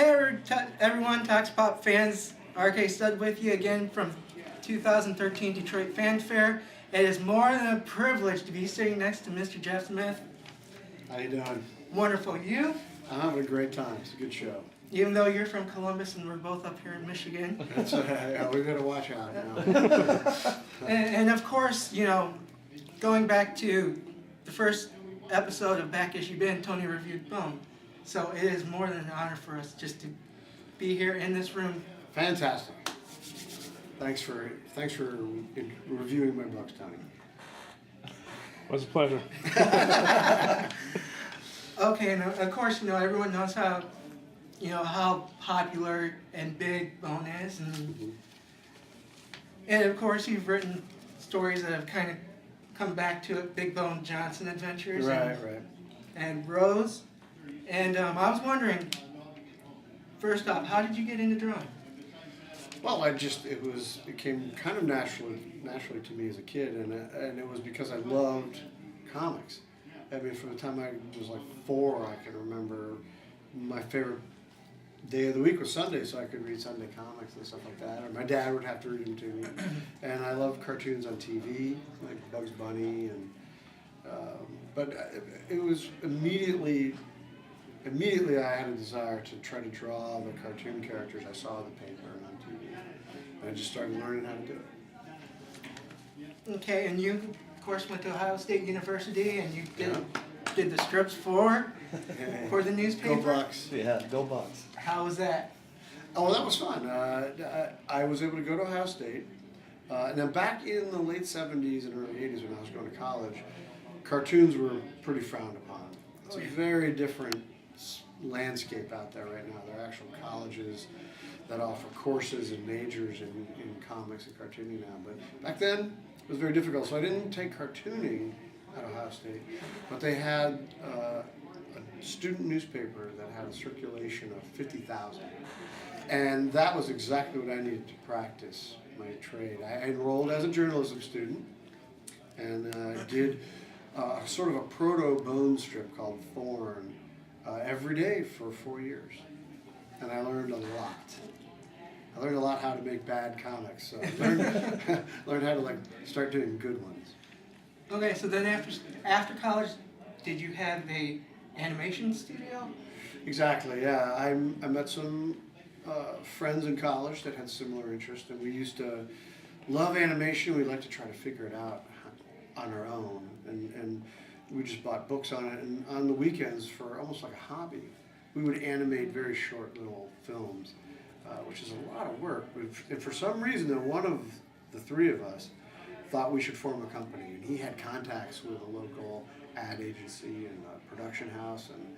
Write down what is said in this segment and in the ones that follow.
Everyone, Tox Pop fans, RK Stud with you again from 2013 Detroit Fanfare. It is more than a privilege to be sitting next to Mr. Jeff Smith. How you doing? Wonderful. You? I'm having a great time. It's a good show. Even though you're from Columbus and we're both up here in Michigan. That's yeah, we gotta watch out now. And of course, you know, going back to the first episode of Back As You Been, Tony reviewed Bone. So it is more than an honor for us just to be here in this room. Fantastic. Thanks for reviewing my books, Tony. It was a pleasure. Okay, and of course, you know, everyone knows how, you know, how popular and big Bone is, and of course, you've written stories that have kind of come back to it, Big Bone Johnson Adventures, Right. and Rose, and I was wondering, first off, how did you get into drawing? Well, it came kind of naturally to me as a kid, and it was because I loved comics. I mean, from the time I was like 4, I can remember my favorite day of the week was Sunday, so I could read Sunday comics and stuff like that. Or my dad would have to read them to me. And I loved cartoons on TV, like Bugs Bunny, and but it was immediately I had a desire to try to draw the cartoon characters I saw in the paper and on TV. And I just started learning how to do it. Okay, and you, of course, went to Ohio State University, and you did the strips for the newspaper? Go Bucks. Yeah, go Bucks. How was that? Oh, that was fun. I was able to go to Ohio State. And then back in the late 70s and early 80s when I was going to college, cartoons were pretty frowned upon. It's a very different landscape out there right now. There are actual colleges that offer courses and majors in comics and cartooning now. But back then, it was very difficult. So I didn't take cartooning at Ohio State, but they had a student newspaper that had a circulation of 50,000. And that was exactly what I needed to practice my trade. I enrolled as a journalism student and did sort of a proto-Bone strip called Thorn every day for 4 years. And I learned a lot. I learned a lot how to make bad comics. So I learned how to start doing good ones. Okay, so then after college, did you have a animation studio? Exactly, yeah. I met some friends in college that had similar interests, and we used to love animation. We liked to try to figure it out on our own, and we just bought books on it. And on the weekends, for almost like a hobby, we would animate very short little films, which is a lot of work. But for some reason, one of the 3 of us thought we should form a company, and he had contacts with a local ad agency and a production house, and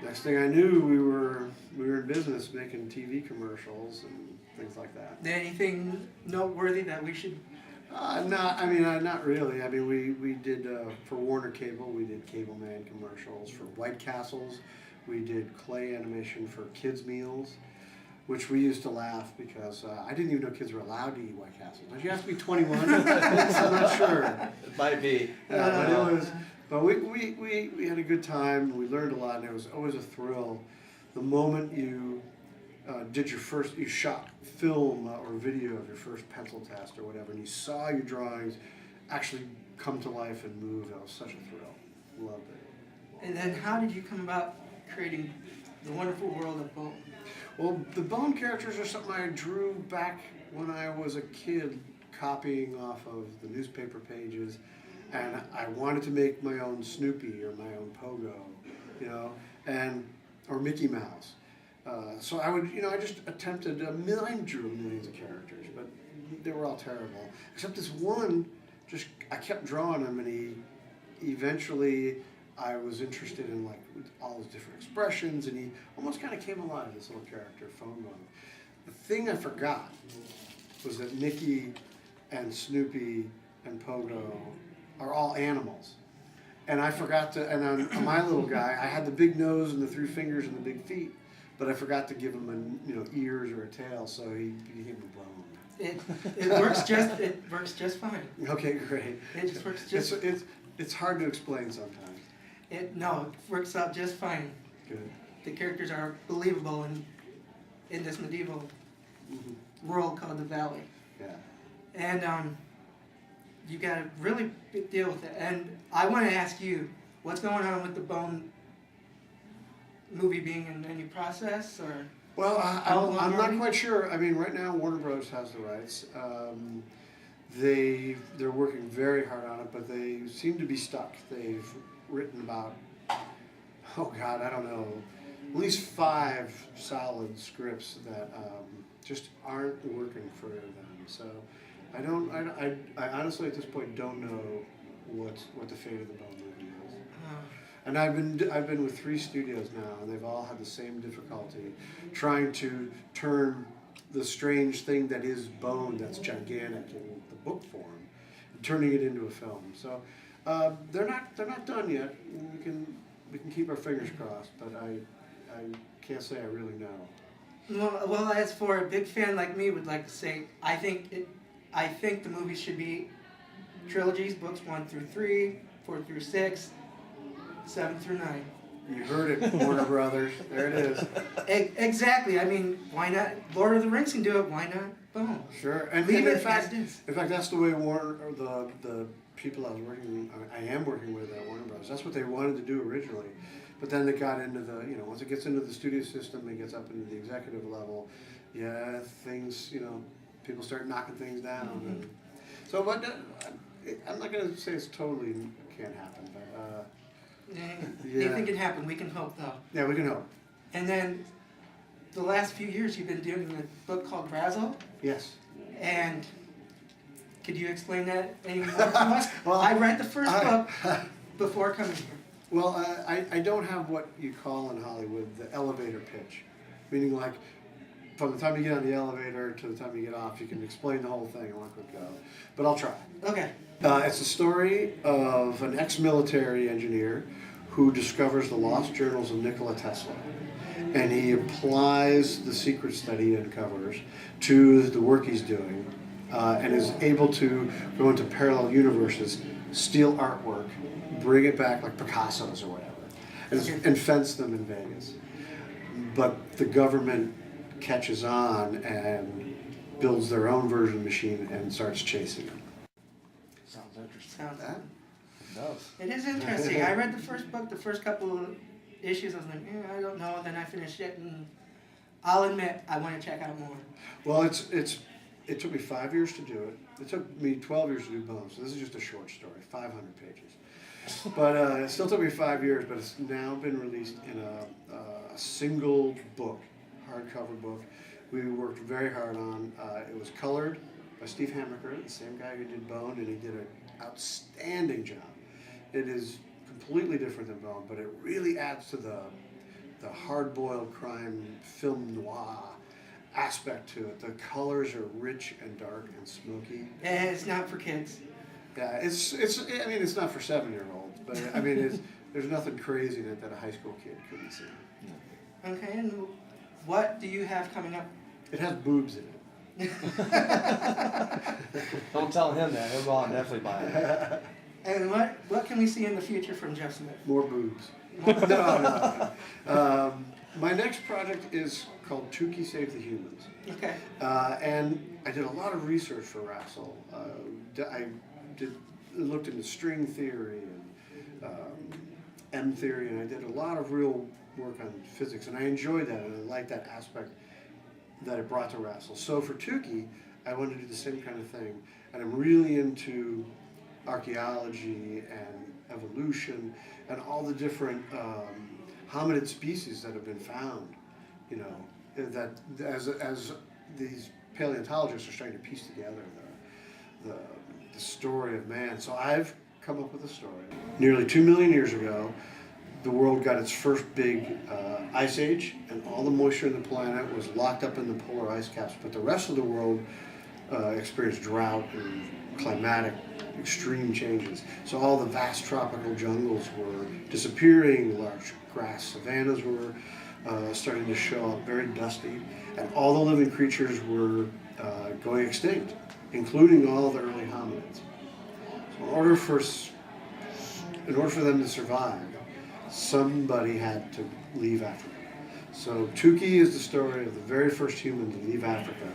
next thing I knew, we were in business making TV commercials and things like that. Anything noteworthy that we should? Not really. I mean, we did for Warner Cable. We did Cable Man commercials for White Castles. We did clay animation for kids' meals, which we used to laugh because I didn't even know kids were allowed to eat White Castles. Did you have to be 21? I'm not sure. It might be. But we had a good time. We learned a lot, and it was always a thrill. The moment you you shot film or video of your first pencil test or whatever, and you saw your drawings actually come to life and move, that was such a thrill. Loved it. And then how did you come about creating the wonderful world of Bone? Well, the Bone characters are something I drew back when I was a kid, copying off of the newspaper pages, and I wanted to make my own Snoopy or my own Pogo, you know, or Mickey Mouse. So I just attempted, I drew millions of characters, but they were all terrible. Except this one, I kept drawing him, and eventually I was interested in all his different expressions, and he almost kind of came alive, this little character, Phone Bone. The thing I forgot was that Mickey and Snoopy and Pogo are all animals. And I forgot to, and on my little guy, I had the big nose and the 3 fingers and the big feet, but I forgot to give him ears or a tail, so he became a bone. It works just fine. Okay, great. It just works just. It's hard to explain sometimes. It works out just fine. Good. The characters are believable, in this medieval Mhm. world called the Valley. Yeah. And you got a really big deal with it. And I want to ask you, what's going on with the Bone movie being in any process, or? Well, How long I'm are not we? quite sure. I mean, right now Warner Bros. Has the rights. They're working very hard on it, but they seem to be stuck. They've written about, oh God, I don't know, at least 5 solid scripts that just aren't working for them. So I honestly at this point don't know what the fate of the Bone movie is. And I've been with 3 studios now, and they've all had the same difficulty trying to turn the strange thing that is Bone, that's gigantic in the book form, and turning it into a film. So they're not done yet. We can keep our fingers crossed, but I can't say I really know. Well, as for a big fan like me, would like to say, I think the movie should be trilogies, books 1 through 3, 4 through 6, 7 through 9. You heard it, Warner Brothers. There it is. Exactly. I mean, why not? Lord of the Rings can do it. Why not? Boom. Sure. And Leave in it fact, as is. that's the way Warner, or the people I am working with at Warner Bros. That's what they wanted to do originally, but then it got into the, once it gets into the studio system, it gets up into the executive level. Yeah, things, people start knocking things down. Mm-hmm. And so, but I'm not going to say it's totally can't happen, but Anything can happen. We can hope, though. yeah, we can hope. And then, the last few years, you've been doing a book called Razzle. Yes. And could you explain that any more to us? Well, I read the first book before coming here. Well, I don't have what you call in Hollywood the elevator pitch, meaning like from the time you get on the elevator to the time you get off, you can explain the whole thing in one quick go. But I'll try. Okay. It's the story of an ex-military engineer who discovers the lost journals of Nikola Tesla. And he applies the secrets that he uncovers to the work he's doing, and is able to go into parallel universes, steal artwork, bring it back like Picasso's or whatever, and fence them in Vegas. But the government catches on and builds their own version machine and starts chasing him. Sounds interesting. Sounds Huh? It does. It is interesting. I read the first book, the first couple of issues. I was like, I don't know. And then I finished it, and I'll admit I want to check out more. Well, it took me 5 years to do it. It took me 12 years to do Bone, so this is just a short story, 500 pages. But it still took me 5 years, but it's now been released in a single book, hardcover book. We worked very hard on. It was colored by Steve Hammaker, the same guy who did Bone, and he did an outstanding job. It is completely different than Bone, but it really adds to the hard-boiled crime film noir aspect to it. The colors are rich and dark and smoky. And it's not for kids. Yeah, I mean, it's not for 7-year-olds, but I mean, there's nothing crazy in it that a high school kid couldn't see. Okay, and what do you have coming up? It has boobs in it. Don't tell him that. He'll go out and definitely buy it. And what can we see in the future from Jeff Smith? More boobs. No. My next project is called Tukey Save the Humans. Okay. And I did a lot of research for Rassel. I looked into string theory and M theory, and I did a lot of real work on physics, and I enjoyed that, and I liked that aspect that it brought to Rassel. So for Tukey, I wanted to do the same kind of thing, and I'm really into archaeology and evolution and all the different hominid species that have been found, that as these paleontologists are starting to piece together the story of man. So I've come up with a story. Nearly 2 million years ago, the world got its first big ice age, and all the moisture in the planet was locked up in the polar ice caps, but the rest of the world experienced drought and climatic extreme changes. So all the vast tropical jungles were disappearing, large grass savannas were starting to show up, very dusty, and all the living creatures were going extinct, including all the early hominids. So in order for them to survive, somebody had to leave after them. So Tukey is the story of the very first human to leave Africa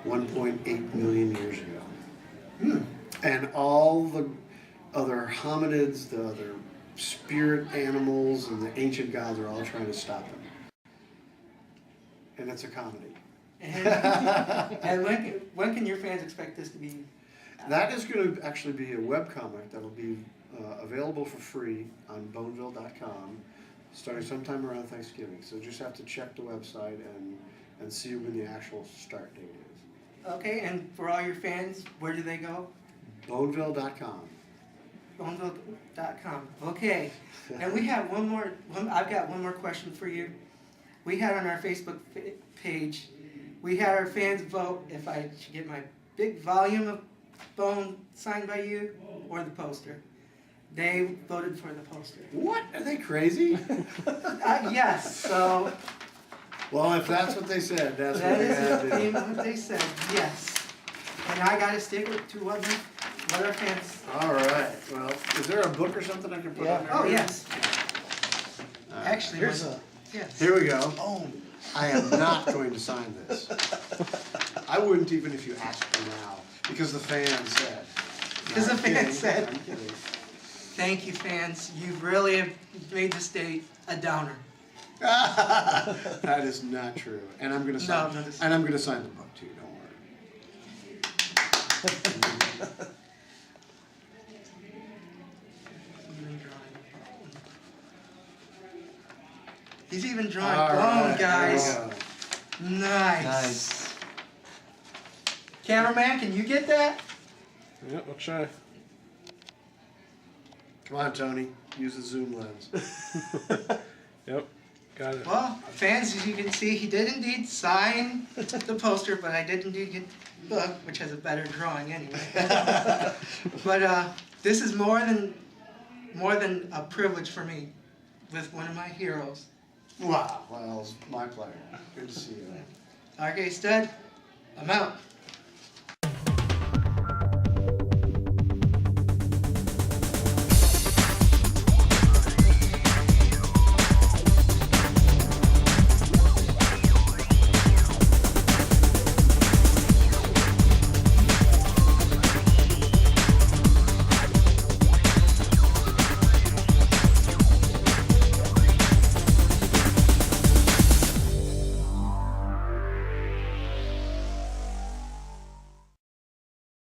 1.8 million years ago. And all the other hominids, the other spirit animals, and the ancient gods are all trying to stop him. And it's a comedy. And when can your fans expect this to be? That is going to actually be a webcomic that'll be available for free on boneville.com starting sometime around Thanksgiving. So just have to check the website and see when the actual start date is. Okay, and for all your fans, where do they go? Boneville.com. Boneville.com. Okay, and we have I've got one more question for you. We had on our Facebook page, we had our fans vote if I should get my big volume of Bone signed by you or the poster. They voted for the poster. What? Are they crazy? Yes, so Well, if that's what they said, that's what that they is had to do. what they said, yes. And I gotta stick to what our fans. All right. Well, is there a book or something I can put on there? Oh, yes. All right. Actually, Here's yes. Here we go. Oh, I am not going to sign this. I wouldn't even if you asked me now, because the fans said. Because the I'm kidding. fans said. I'm kidding. Thank you, fans. You really have made this day a downer. That is not true. And I'm gonna sign. No, this- And I'm gonna sign the book too. Don't worry. He's even drawing All Bone, right, guys. there we go. Nice. Nice. Cameraman, can you get that? yeah, we'll try. Come on, Tony. Use the zoom lens. Yep, got it. Well, fans, as you can see, he did indeed sign the poster, but I did indeed get the book, which has a better drawing anyway. But this is more than a privilege for me with one of my heroes. Wow. Well, it's my pleasure. Good to see you. RK Stud, I'm out.